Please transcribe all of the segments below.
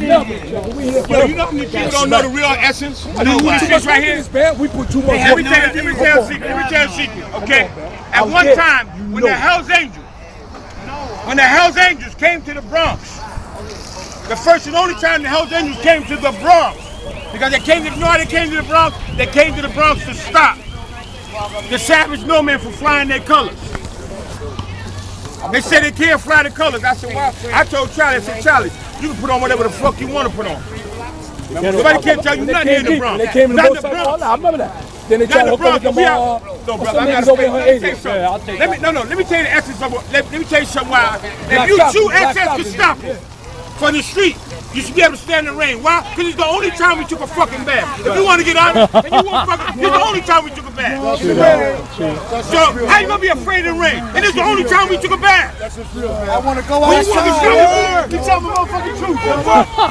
Yo, you know how many people don't know the real essence of this right here? We put too much. Let me tell you a secret, okay? At one time, when the Hells Angels came to the Bronx, the first and only time the Hells Angels came to the Bronx, because they came to the Bronx? They came to the Bronx to stop the savage millmen from flying their colors. They said they can't fly the colors. I said, why? I told Charlie, I said, Charlie, you can put on whatever the fuck you want to put on. Nobody can't tell you nothing in the Bronx. They came in the Bronx. I remember that. Then they tried to hook up with them all. No, brother, I gotta say, let me tell you the essence of it. Let me tell you something why. If you shoot access to stop it from the street, you should be able to stand in the rain. Why? Because it's the only time we took a fucking bath. If you want to get honest, and you want fucking, it's the only time we took a bath. So how you gonna be afraid of the rain? And it's the only time we took a bath. I want to go outside. You tell me motherfucking truth.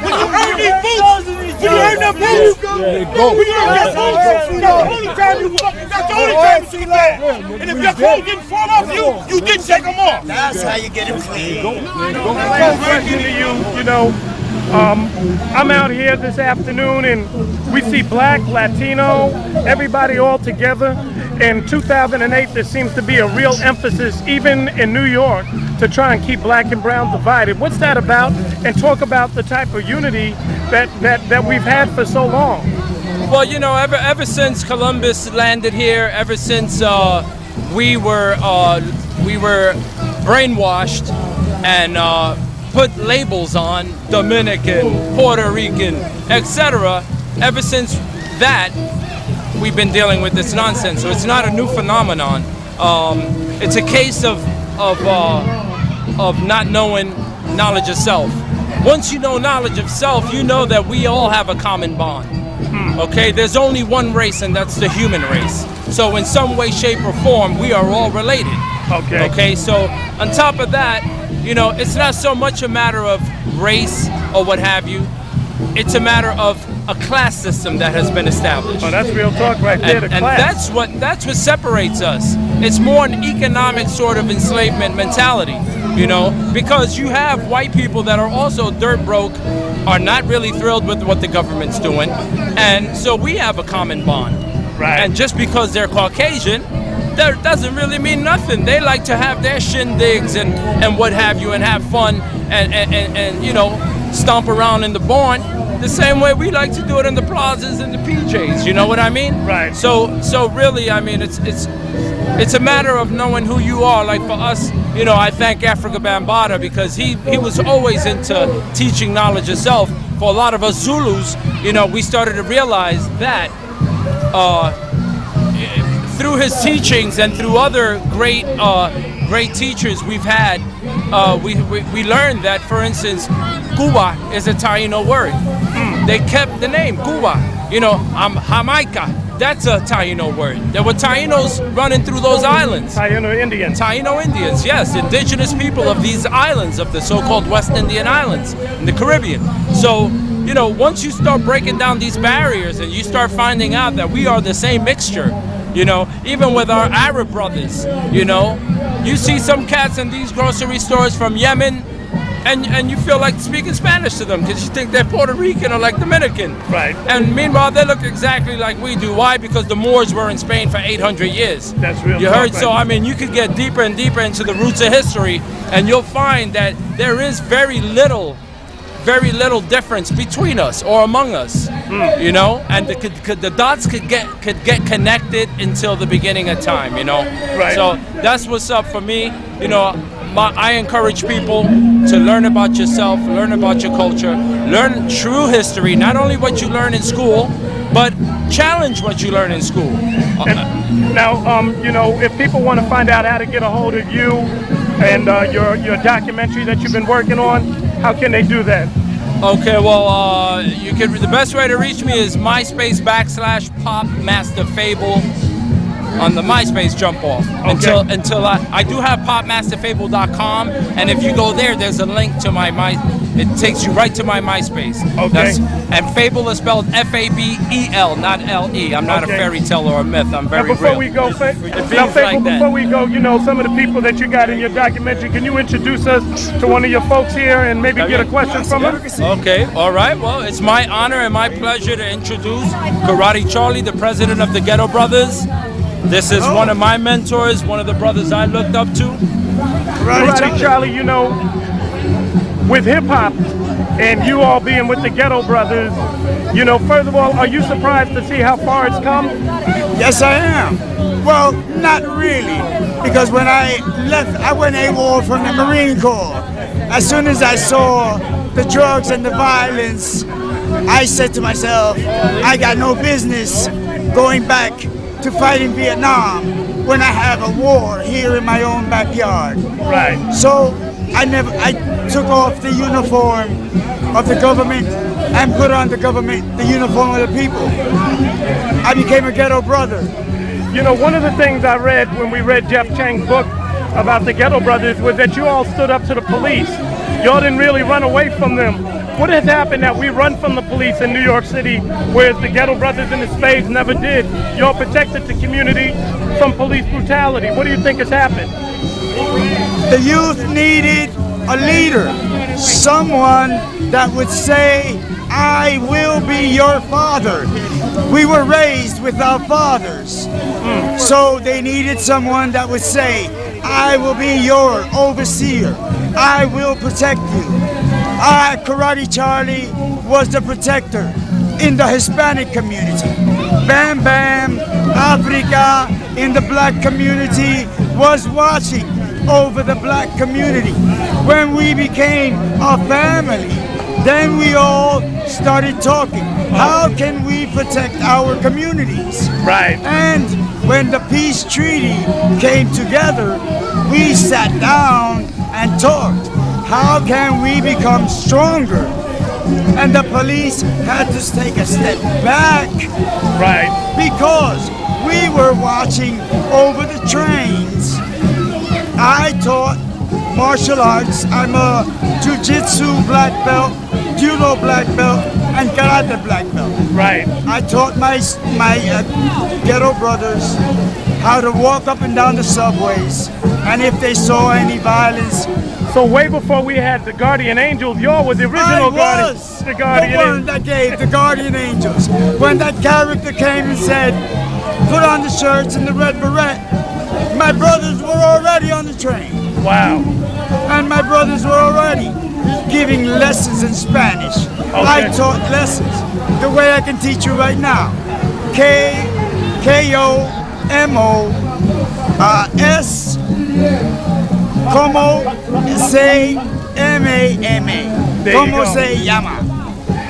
When you earn these boots, when you earn them boots, when you earn that boots, that's the only time you took a bath. And if your clothes didn't fall off you didn't take them off. That's how you get it clean. You know, I'm out here this afternoon and we see Black, Latino, everybody all together. In 2008, there seems to be a real emphasis, even in New York, to try and keep Black and Brown divided. What's that about? And talk about the type of unity that we've had for so long. Well, you know, ever since Columbus landed here, ever since we were brainwashed and put labels on Dominican, Puerto Rican, etc. Ever since that, we've been dealing with this nonsense. So it's not a new phenomenon. It's a case of not knowing knowledge of self. Once you know knowledge of self, you know that we all have a common bond. Okay, there's only one race, and that's the human race. So in some way, shape, or form, we are all related. Okay, so on top of that, you know, it's not so much a matter of race or what have you. It's a matter of a class system that has been established. Oh, that's real talk right there, the class. And that's what separates us. It's more an economic sort of enslavement mentality, you know, because you have white people that are also dirt broke, are not really thrilled with what the government's doing, and so we have a common bond. Right. And just because they're Caucasian, that doesn't really mean nothing. They like to have their shindigs and what have you, and have fun and you know, stomp around in the barn the same way we like to do it in the plazas and the PJs. You know what I mean? Right. So really, I mean, it's a matter of knowing who you are. Like for us, you know, I thank Africa Bambaataa because he was always into teaching knowledge of self. For a lot of us Zulus, you know, we started to realize that through his teachings and through other great teachers we've had, we learned that, for instance, Cuba is a Taino word. They kept the name Cuba. You know, Jamaica, that's a Taino word. There were Tainos running through those islands. Taino Indians. Taino Indians, yes, indigenous people of these islands, of the so-called West Indian Islands in the Caribbean. So, you know, once you start breaking down these barriers and you start finding out that we are the same mixture, you know, even with our Arab brothers, you know, you see some cats in these grocery stores from Yemen, and you feel like speaking Spanish to them because you think they're Puerto Rican or like Dominican. Right. And meanwhile, they look exactly like we do. Why? Because the Moors were in Spain for 800 years. That's real. You heard? Right? So, I mean, you could get deeper and deeper into the roots of history, and you'll find that there is very little difference between us or among us, you know, and the dots could get connected until the beginning of time, you know. Right. So that's what's up for me, you know. I encourage people to learn about yourself, learn about your culture, learn true history, not only what you learn in school, but challenge what you learn in school. Now, you know, if people want to find out how to get a hold of you and your documentary that you've been working on, how can they do that? Okay, well, the best way to reach me is MySpace /Popmaster Fabel. on the MySpace jump off. Until I do have popmasterfabel.com, and if you go there, there's a link to my it takes you right to my MySpace. Okay. And Fabel is spelled F-A-B-E-L, not L-E. I'm not a fairy tale or a myth. I'm very now before real. we go, Fabel, before we go, you know, some of the people that you got in your documentary, can you introduce us to one of your folks here and maybe get a question from them? Okay, all right. Well, it's my honor and my pleasure to introduce Karate Charlie, the president of the Ghetto Brothers. This is one of my mentors, one of the brothers I looked up to. Karate Charlie, you know, with hip-hop and you all being with the Ghetto Brothers, you know, first of all, are you surprised to see how far it's come? Yes, I am. Well, not really, because when I left, I went AWOL from the Marine Corps. As soon as I saw the drugs and the violence, I said to myself, I got no business going back to fight in Vietnam when I have a war here in my own backyard. Right. So I took off the uniform of the government and put on the uniform of the people. I became a Ghetto Brother. You know, one of the things I read when we read Jeff Chang's book about the Ghetto Brothers was that you all stood up to the police. Y'all didn't really run away from them. What has happened that we run from the police in New York City, whereas the Ghetto Brothers and the Spades never did? Y'all protected the community from police brutality. What do you think has happened? The youth needed a leader, someone that would say, I will be your father. We were raised without fathers. So they needed someone that would say, I will be your overseer. I will protect you. Karate Charlie was the protector in the Hispanic community. Bam Bam, Africa, in the black community, was watching over the black community. When we became a family, then we all started talking. How can we protect our communities? Right. And when the peace treaty came together, we sat down and talked. How can we become stronger? And the police had to take a step back. Right. Because we were watching over the trains. I taught martial arts. I'm a jiu-jitsu black belt, judo black belt, and karate black belt. Right. I taught my Ghetto Brothers how to walk up and down the subways, and if they saw any violence. So way before we had the Guardian Angels, y'all was the original Guardian. The one that gave the Guardian Angels. When that character came and said, put on the shirts and the red beret, my brothers were already on the train. Wow. And my brothers were already giving lessons in Spanish. Okay. I taught lessons the way I can teach you right now. K-O-M-O-S Como se M-A-M-A. Como se llama.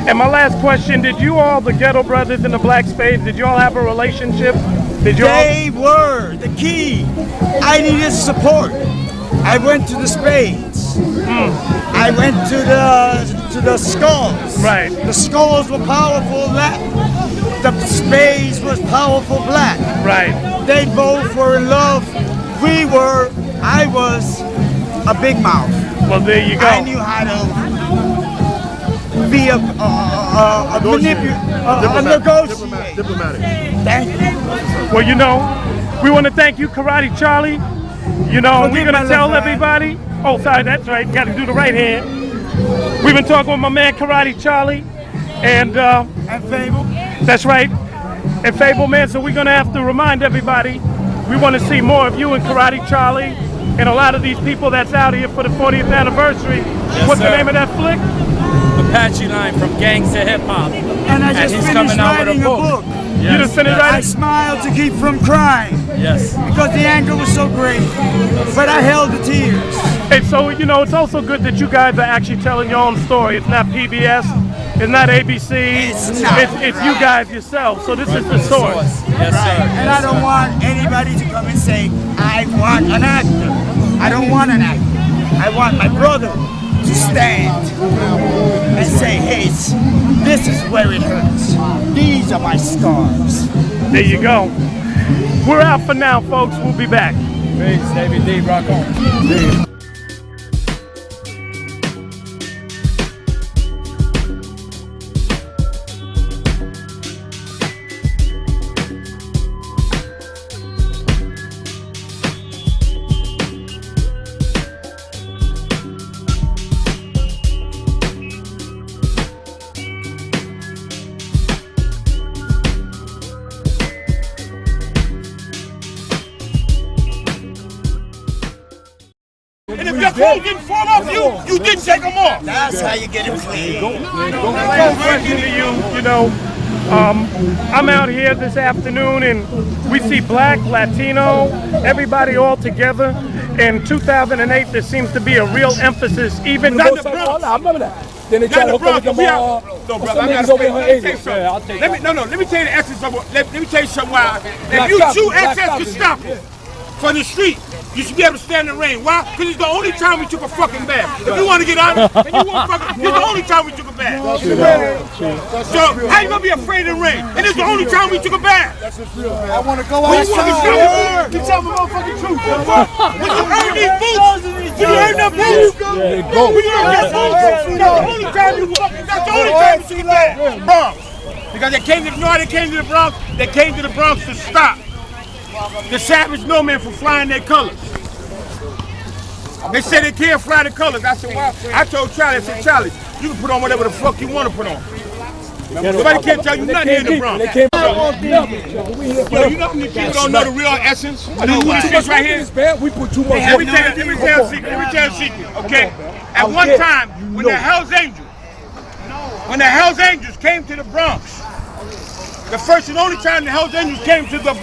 And my last question, did you all, the Ghetto Brothers and the Black Spades, did you all have a relationship? They were the key. I needed support. I went to the Spades. I went to the Skulls. Right. The Skulls were powerful black. The Spades was powerful black. Right. They both were in love. I was a big mouth. Well, there you go. I knew how to be a negotiator. Diplomatic. Thank you. Well, you know, we want to thank you, Karate Charlie. You know, we're going to tell everybody. Oh, sorry, that's right. Got to do the right hand. We've been talking with my man, Karate Charlie. And Fabel. That's right. And Fabel, man, so we're going to have to remind everybody, we want to see more of you and Karate Charlie and a lot of these people that's out here for the 40th anniversary. Yes, What's sir. the name of that flick? Apache Line, from gangs to hip hop. And I just he's finished coming out with writing a book. Yes, You just finished I writing? smiled to keep from crying Yes. because the anger was so great, but I held the tears. And so, you know, it's also good that you guys are actually telling your own story. It's not PBS, it's not ABC, It's not. it's you guys yourself. So this is the source. Yes, sir. And I don't want anybody to come and say, I want an actor. I don't want an actor. I want my brother to stand and say, hey, this is where it hurts. These are my scars. There you go. We're out for now, folks. We'll be back. Peace, David D. Rock on. And if your clothes didn't fall off you didn't take them off. That's how you get it clean. You know, I'm out here this afternoon and we see Black, Latino, everybody all together. In 2008, there seems to be a real emphasis, even Not though the Bronx. I remember that. Then they try to hook up with them all. No, brother, I gotta over in her let me tell you age. something. Yeah, I'll take that. Let me tell you the essence of what. Let me tell you something. Why? Black If you Stop, two Black access Stop to is- stop it from the street, you should be able to stand in the rain. Why? Because it's the only time we took a fucking bath. If you want to get honest, and you want fucking, it's the only time we took a bath. So how you gonna be afraid of the rain? And it's the only time we took a bath. I want to go When you want to outside. you tell me motherfucking truth. When you earn these boots, when you earn them boots, when you don't get boots, that's the only time you took a bath. Bronx. Because they came to the Bronx, they came to the Bronx to stop the savage snowmen from flying their colors. They said they can't fly the colors. I said, well, I told Charlie, I said, Charlie, you can put on whatever the fuck you want to put on. Nobody can't tell you nothing here in the Bronx. Yo, you know how many people don't know the real essence of who this is right here? We put too much Let me work. tell you a secret, okay? At one time, when the Hells Angels came to the Bronx, the first and only time the Hells Angels came to the Bronx,